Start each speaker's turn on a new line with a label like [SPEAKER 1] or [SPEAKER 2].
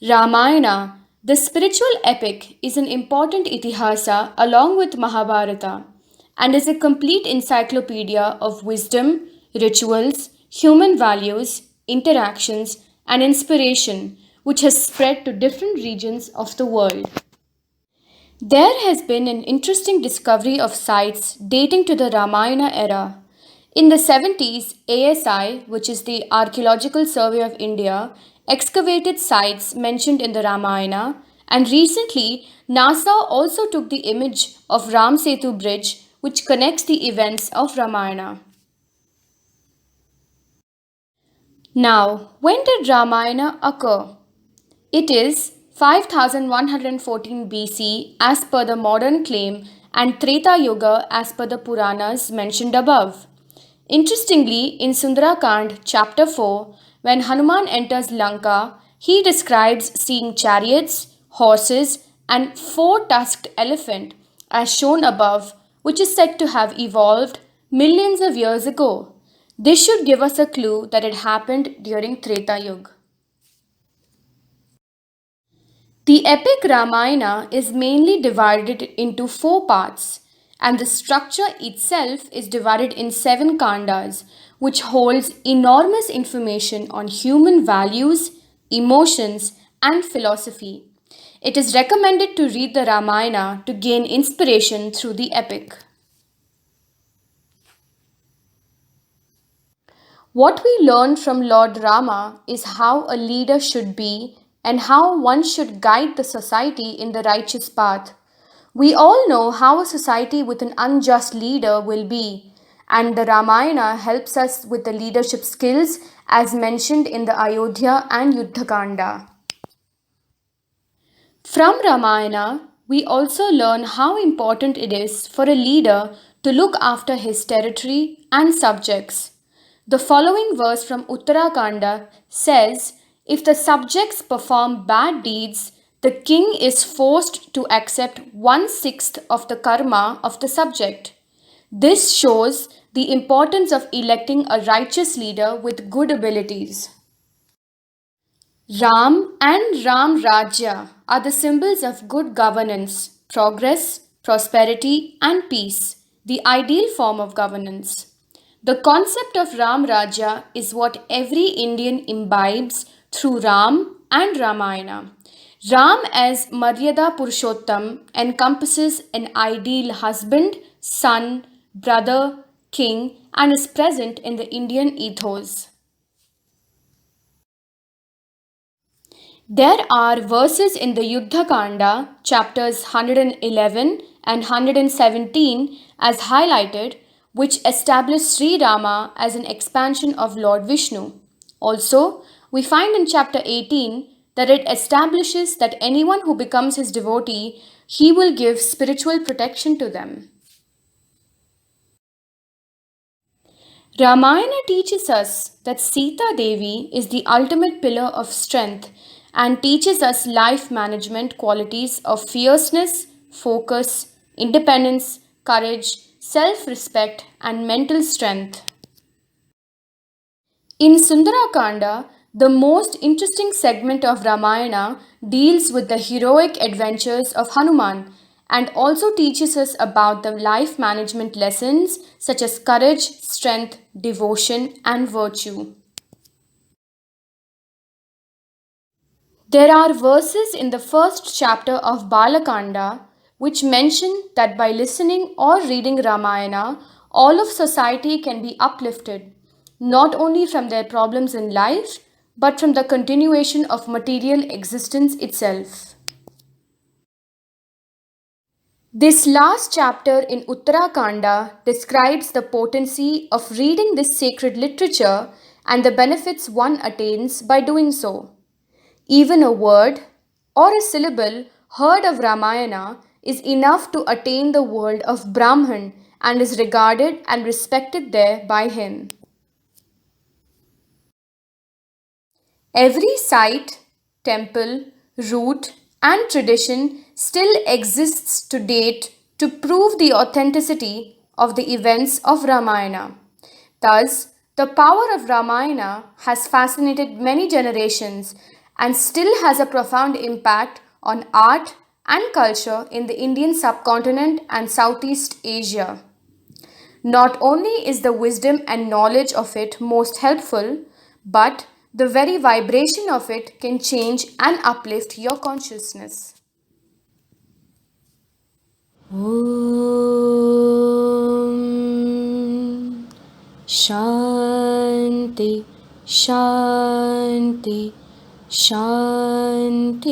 [SPEAKER 1] Ramayana, the spiritual epic, is an important itihasa along with Mahabharata and is a complete encyclopedia of wisdom, rituals, human values, interactions, and inspiration which has spread to different regions of the world. There has been an interesting discovery of sites dating to the Ramayana era. In the 70s, ASI, which is the Archaeological Survey of India, excavated sites mentioned in the Ramayana, and recently, NASA also took the image of Ram Setu Bridge, which connects the events of Ramayana. Now, when did Ramayana occur? It is 5114 BC as per the modern claim and Treta Yuga as per the Puranas mentioned above. Interestingly, in Sundarakand chapter 4, when Hanuman enters Lanka, he describes seeing chariots, horses, and four-tusked elephant as shown above, which is said to have evolved millions of years ago. This should give us a clue that it happened during Treta Yuga. The epic Ramayana is mainly divided into four parts, and the structure itself is divided in seven kandas, which holds enormous information on human values, emotions, and philosophy. It is recommended to read the Ramayana to gain inspiration through the epic. What we learn from Lord Rama is how a leader should be and how one should guide the society in the righteous path. We all know how a society with an unjust leader will be, and the Ramayana helps us with the leadership skills as mentioned in the Ayodhya and Yuddhakanda. From Ramayana, we also learn how important it is for a leader to look after his territory and subjects. The following verse from Uttarakanda says, if the subjects perform bad deeds, the king is forced to accept one-sixth of the karma of the subject. This shows the importance of electing a righteous leader with good abilities. Ram and Ram Rajya are the symbols of good governance, progress, prosperity, and peace, the ideal form of governance. The concept of Ram Rajya is what every Indian imbibes through Ram and Ramayana. Ram as Maryada Purushottam encompasses an ideal husband, son, brother, king, and is present in the Indian ethos. There are verses in the Yuddha Kanda, chapters 111 and 117, as highlighted, which establish Sri Rama as an expansion of Lord Vishnu. Also, we find in chapter 18 that it establishes that anyone who becomes his devotee, he will give spiritual protection to them. Ramayana teaches us that Sita Devi is the ultimate pillar of strength and teaches us life management qualities of fierceness, focus, independence, courage, self respect, and mental strength. In Sundarakanda, the most interesting segment of Ramayana deals with the heroic adventures of Hanuman and also teaches us about the life management lessons such as courage, strength, devotion, and virtue. There are verses in the first chapter of Balakanda which mention that by listening or reading Ramayana, all of society can be uplifted, not only from their problems in life, but from the continuation of material existence itself. This last chapter in Uttarakanda describes the potency of reading this sacred literature and the benefits one attains by doing so. Even a word or a syllable heard of Ramayana is enough to attain the world of Brahman and is regarded and respected there by him. Every site, temple, route, and tradition still exists to date to prove the authenticity of the events of Ramayana. Thus, the power of Ramayana has fascinated many generations and still has a profound impact on art and culture in the Indian subcontinent and Southeast Asia. Not only is the wisdom and knowledge of it most helpful, but the very vibration of it can change and uplift your consciousness. Om Shanti Shanti Shanti.